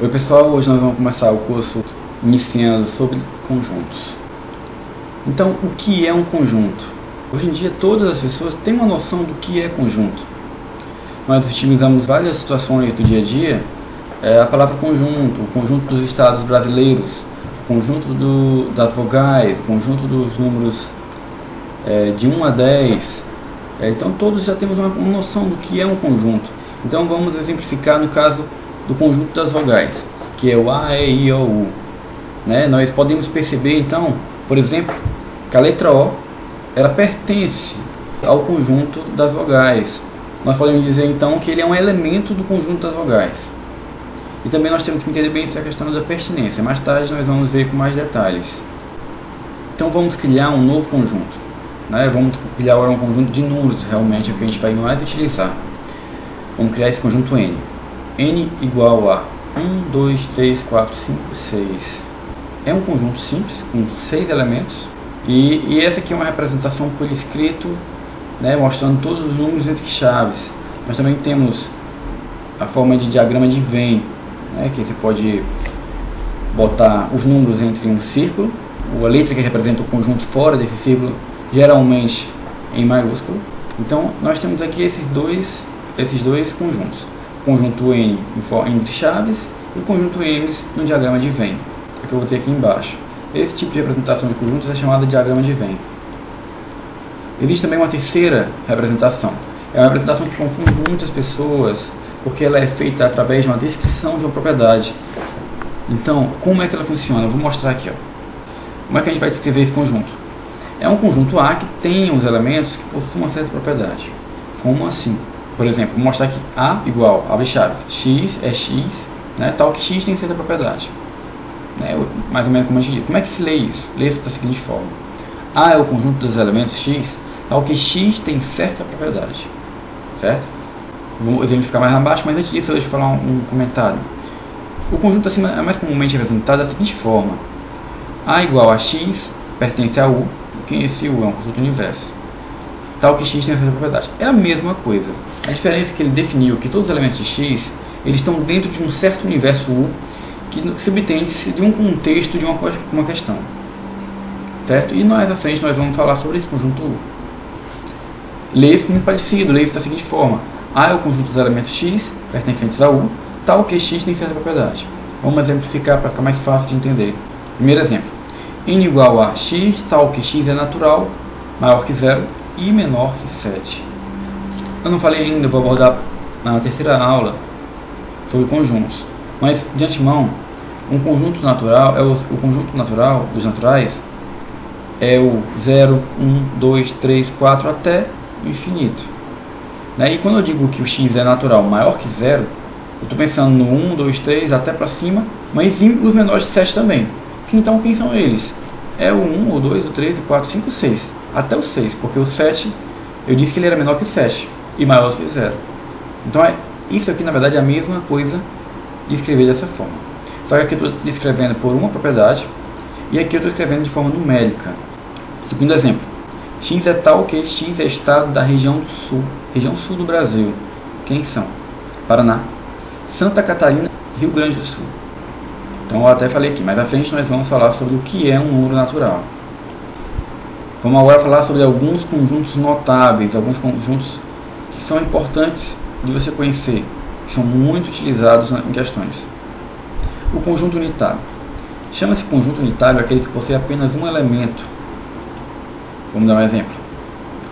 Oi pessoal, hoje nós vamos começar o curso iniciando sobre conjuntos. Então, o que é um conjunto? Hoje em dia todas as pessoas têm uma noção do que é conjunto. Nós utilizamos várias situações do dia a dia, a palavra conjunto, o conjunto dos estados brasileiros, o conjunto das vogais, o conjunto dos números de 1 a 10. Então todos já temos uma noção do que é um conjunto. Então vamos exemplificar no caso do conjunto das vogais, que é o A, E, I, O, U. Nós podemos perceber então, por exemplo, que a letra O ela pertence ao conjunto das vogais. Nós podemos dizer então que ele é um elemento do conjunto das vogais. E também nós temos que entender bem essa questão da pertinência. Mais tarde nós vamos ver com mais detalhes. Então vamos criar um novo conjunto. Vamos criar agora um conjunto de números, realmente é o que a gente vai mais utilizar. Vamos criar esse conjunto N. N igual a 1, 2, 3, 4, 5, 6. É um conjunto simples, com 6 elementos. E essa aqui é uma representação por escrito, mostrando todos os números entre chaves. Nós também temos a forma de diagrama de Venn, que você pode botar os números entre um círculo, a letra que representa o conjunto fora desse círculo, geralmente em maiúsculo. Então nós temos aqui esses dois conjuntos. O conjunto N entre chaves e o conjunto M no diagrama de Venn, que eu vou ter aqui embaixo. Esse tipo de representação de conjuntos é chamada de diagrama de Venn. Existe também uma terceira representação. É uma representação que confunde muitas pessoas, porque ela é feita através de uma descrição de uma propriedade. Então, como é que ela funciona? Eu vou mostrar aqui. Como é que a gente vai descrever esse conjunto? É um conjunto A que tem os elementos que possuem uma certa propriedade. Como assim? Por exemplo, vou mostrar aqui A igual, abre chaves, X é X, tal que X tem certa propriedade. Mais ou menos como a gente diz. Como é que se lê isso? Lê isso da seguinte forma. A é o conjunto dos elementos X, tal que X tem certa propriedade. Certo? Vou exemplificar mais abaixo, mas antes disso deixa eu falar um comentário. O conjunto acima é mais comumente representado da seguinte forma. A igual a X pertence a U, que esse U é um conjunto universo. Tal que X tem essa propriedade. É a mesma coisa. A diferença é que ele definiu que todos os elementos de X eles estão dentro de um certo universo U que subtende-se de um contexto de uma questão. Certo? E mais à frente nós vamos falar sobre esse conjunto U. Lê-se muito parecido, lê-se da seguinte forma. A é o conjunto dos elementos X pertencentes a U, tal que X tem certa propriedade. Vamos exemplificar para ficar mais fácil de entender. Primeiro exemplo. N igual a X, tal que X é natural, maior que 0 e menor que 7. Eu não falei ainda, eu vou abordar na terceira aula sobre conjuntos. Mas, de antemão, um conjunto natural, o conjunto natural dos naturais é o 0, 1, 2, 3, 4 até o infinito. E quando eu digo que o X é natural maior que 0, eu estou pensando no 1, 2, 3 até para cima, mas e os menores que 7 também. Então, quem são eles? É o 1, o 2, o 3, o 4, o 5, o 6. Até o 6, porque o 7, eu disse que ele era menor que o 7 e maior do que 0. Então, isso aqui na verdade é a mesma coisa de escrever dessa forma. Só que aqui eu estou escrevendo por uma propriedade e aqui eu estou escrevendo de forma numérica. Segundo exemplo. X é tal que X é estado da região sul do Brasil. Quem são? Paraná, Santa Catarina, Rio Grande do Sul. Então eu até falei aqui, mais à frente nós vamos falar sobre o que é um número natural. Vamos agora falar sobre alguns conjuntos notáveis, alguns conjuntos que são importantes de você conhecer, que são muito utilizados em questões. O conjunto unitário. Chama-se conjunto unitário aquele que possui apenas um elemento. Vamos dar um exemplo.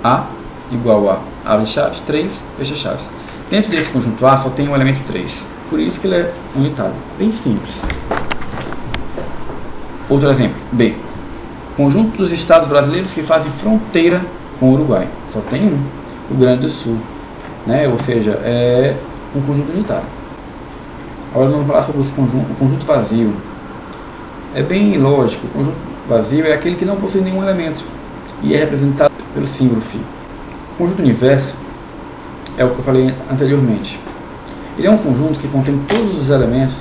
A igual a abre chaves, 3, fecha chaves. Dentro desse conjunto A só tem o elemento 3. Por isso que ele é unitário. Bem simples. Outro exemplo. B. Conjunto dos estados brasileiros que fazem fronteira com o Uruguai. Só tem um. Rio Grande do Sul. Ou seja, é um conjunto unitário. Agora vamos falar sobre o conjunto vazio. É bem lógico. O conjunto vazio é aquele que não possui nenhum elemento e é representado pelo símbolo φ. O conjunto universo é o que eu falei anteriormente. Ele é um conjunto que contém todos os elementos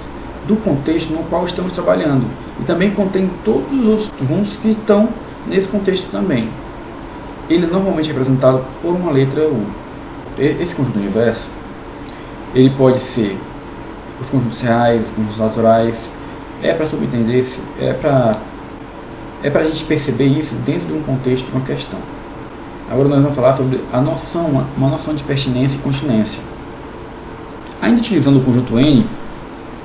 do contexto no qual estamos trabalhando e também contém todos os outros conjuntos que estão nesse contexto também. Ele é normalmente representado por uma letra U. Esse conjunto universo ele pode ser os conjuntos reais, os conjuntos naturais. É para subentender, é para a gente perceber isso dentro de um contexto de uma questão. Agora nós vamos falar sobre a noção, uma noção de pertinência e continência. Ainda utilizando o conjunto N,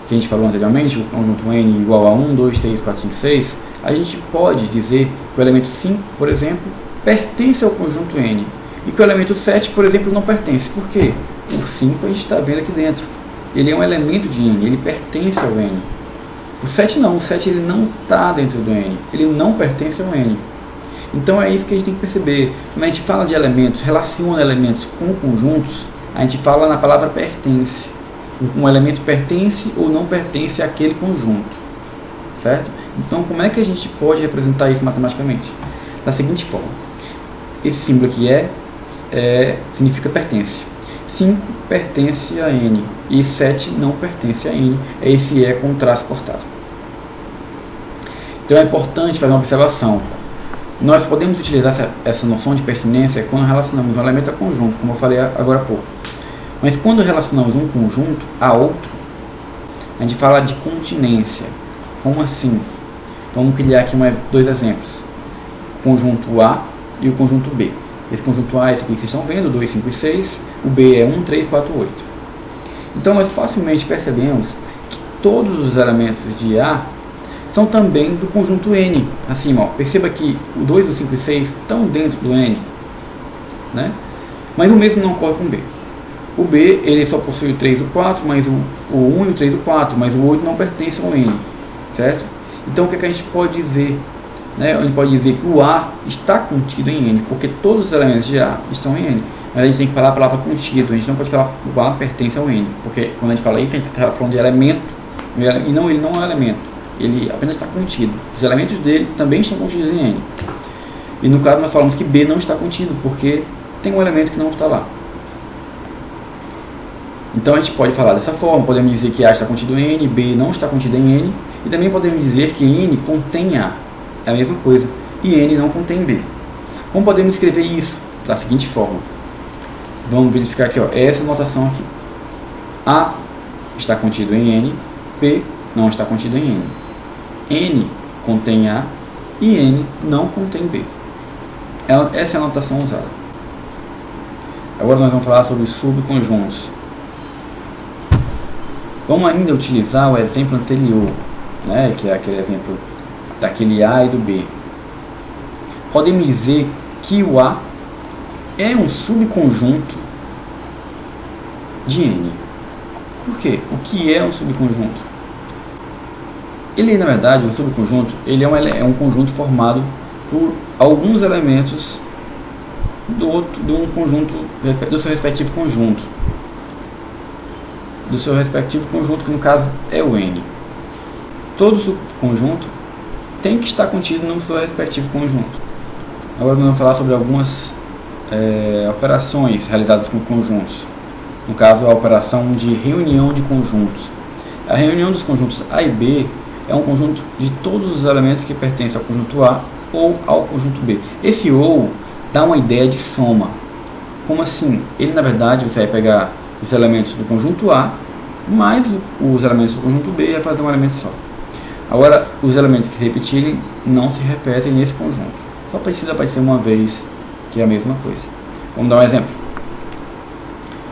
que a gente falou anteriormente, o conjunto N igual a 1, 2, 3, 4, 5, 6, a gente pode dizer que o elemento 5, por exemplo, pertence ao conjunto N, e que o elemento 7, por exemplo, não pertence. Por quê? O 5 a gente está vendo aqui dentro. Ele é um elemento de N, ele pertence ao N. O 7 não, o 7 ele não está dentro do N, ele não pertence ao N. Então é isso que a gente tem que perceber. Quando a gente fala de elementos, relaciona elementos com conjuntos, a gente fala na palavra pertence. Um elemento pertence ou não pertence àquele conjunto, certo? Então como é que a gente pode representar isso matematicamente? Da seguinte forma: esse símbolo aqui significa pertence. 5 pertence a N e 7 não pertence a N. Esse é com traço cortado. Então é importante fazer uma observação. Nós podemos utilizar essa noção de pertinência quando relacionamos um elemento a conjunto, como eu falei agora há pouco. Mas quando relacionamos um conjunto a outro, a gente fala de continência. Como assim? Vamos criar aqui mais dois exemplos. O conjunto A e o conjunto B. Esse conjunto A, esse aqui que vocês estão vendo, 2, 5 e 6. O B é 1, 3, 4, 8. Então nós facilmente percebemos que todos os elementos de A são também do conjunto N. Assim, ó, perceba que o 2, o 5 e 6 estão dentro do N, né? Mas o mesmo não ocorre com o B. O B ele só possui o 3 e o 4, mas o 1 e o 3 e o 4, mas o 8 não pertence ao N, certo? Então o que, é que a gente pode dizer? Né? A gente pode dizer que o A está contido em N, porque todos os elementos de A estão em N. Mas a gente tem que falar a palavra contido, a gente não pode falar que o A pertence ao N, porque quando a gente fala isso, a gente está falando de elemento, e não, ele não é um elemento, ele apenas está contido. Os elementos dele também estão contidos em N. E no caso nós falamos que B não está contido, porque tem um elemento que não está lá. Então a gente pode falar dessa forma, podemos dizer que A está contido em N, B não está contido em N, e também podemos dizer que N contém A, é a mesma coisa, e N não contém B. Como podemos escrever isso? Da seguinte forma, vamos verificar aqui, ó, essa notação aqui. A está contido em N, B não está contido em N. N contém A e N não contém B. Essa é a notação usada. Agora nós vamos falar sobre subconjuntos. Vamos ainda utilizar o exemplo anterior, né, que é aquele exemplo daquele A e do B. Podemos dizer que o A é um subconjunto de N. Por quê? O que é um subconjunto? Ele, na verdade, um subconjunto, ele é um conjunto formado por alguns elementos do seu respectivo conjunto. Do seu respectivo conjunto, que no caso é o N. Todo subconjunto tem que estar contido no seu respectivo conjunto. Agora nós vamos falar sobre algumas operações realizadas com conjuntos. No caso, a operação de reunião de conjuntos. A reunião dos conjuntos A e B é um conjunto de todos os elementos que pertencem ao conjunto A ou ao conjunto B. Esse ou dá uma ideia de soma. Como assim? Ele, na verdade, você vai pegar os elementos do conjunto A mais os elementos do conjunto B e vai fazer um elemento só. Agora, os elementos que se repetirem não se repetem nesse conjunto. Só precisa aparecer uma vez, que é a mesma coisa. Vamos dar um exemplo.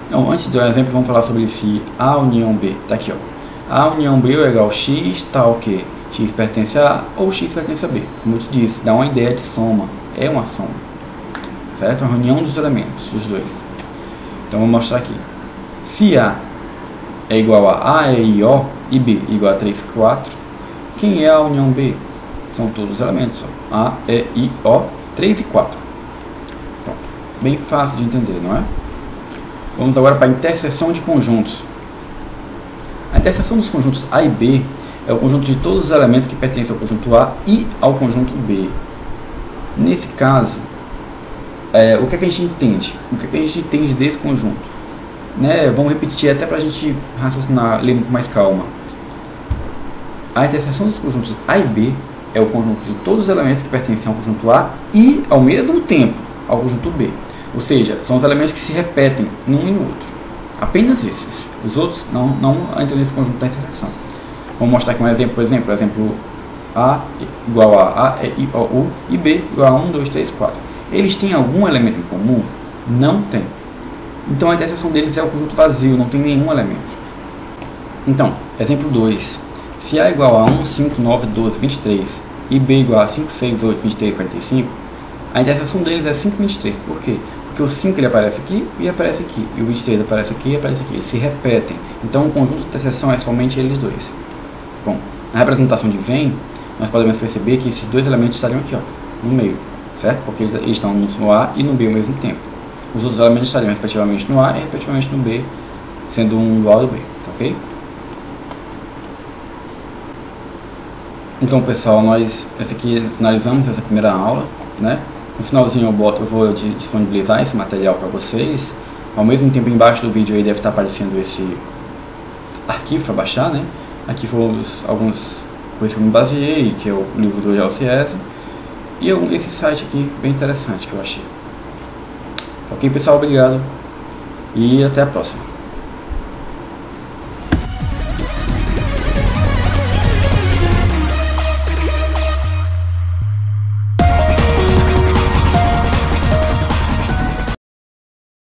Então, antes de dar um exemplo, vamos falar sobre esse A união B. Está aqui, ó. A união B é igual a X, tal que X pertence a A ou X pertence a B. Como eu te disse, dá uma ideia de soma. É uma soma. Certo? A reunião dos elementos, dos dois. Então, vou mostrar aqui. Se A é igual a E, I, O e B igual a 3, 4, quem é a união B? São todos os elementos. Ó. A, E, I, O, 3 e 4. Pronto. Bem fácil de entender, não é? Vamos agora para a interseção de conjuntos. A interseção dos conjuntos A e B é o conjunto de todos os elementos que pertencem ao conjunto A e ao conjunto B. Nesse caso, o que é que a gente entende? O que é que a gente entende desse conjunto? Né? Vamos repetir até para a gente raciocinar, ler com mais calma. A interseção dos conjuntos A e B é o conjunto de todos os elementos que pertencem ao conjunto A e, ao mesmo tempo, ao conjunto B. Ou seja, são os elementos que se repetem num e no outro. Apenas esses. Os outros não entram nesse conjunto da interseção. Vou mostrar aqui um exemplo, por exemplo, A igual a E, I, O, U e B igual a 1, 2, 3, 4. Eles têm algum elemento em comum? Não tem. Então a interseção deles é o conjunto vazio, não tem nenhum elemento. Então, exemplo 2. Se A igual a 1, 5, 9, 12, 23 e B igual a 5, 6, 8, 23, 45, a interseção deles é 5, 23. Por quê? Porque o 5 ele aparece aqui e aparece aqui. E o 23 aparece aqui e aparece aqui. Eles se repetem. Então o conjunto de interseção é somente eles dois. Bom, na representação de Venn, nós podemos perceber que esses dois elementos estariam aqui, ó, no meio, certo? Porque eles estão no A e no B ao mesmo tempo. Os outros elementos estariam respectivamente no A e respectivamente no B, sendo um igual ao B, tá ok? Então, pessoal, nós finalizamos essa primeira aula, né? No finalzinho eu vou disponibilizar esse material para vocês. Ao mesmo tempo, embaixo do vídeo aí deve estar aparecendo esse arquivo para baixar, né? Aqui foram algumas coisas que eu me baseei, que é o livro do GeoCiESA, e esse site aqui bem interessante que eu achei. Ok, pessoal, obrigado e até a próxima.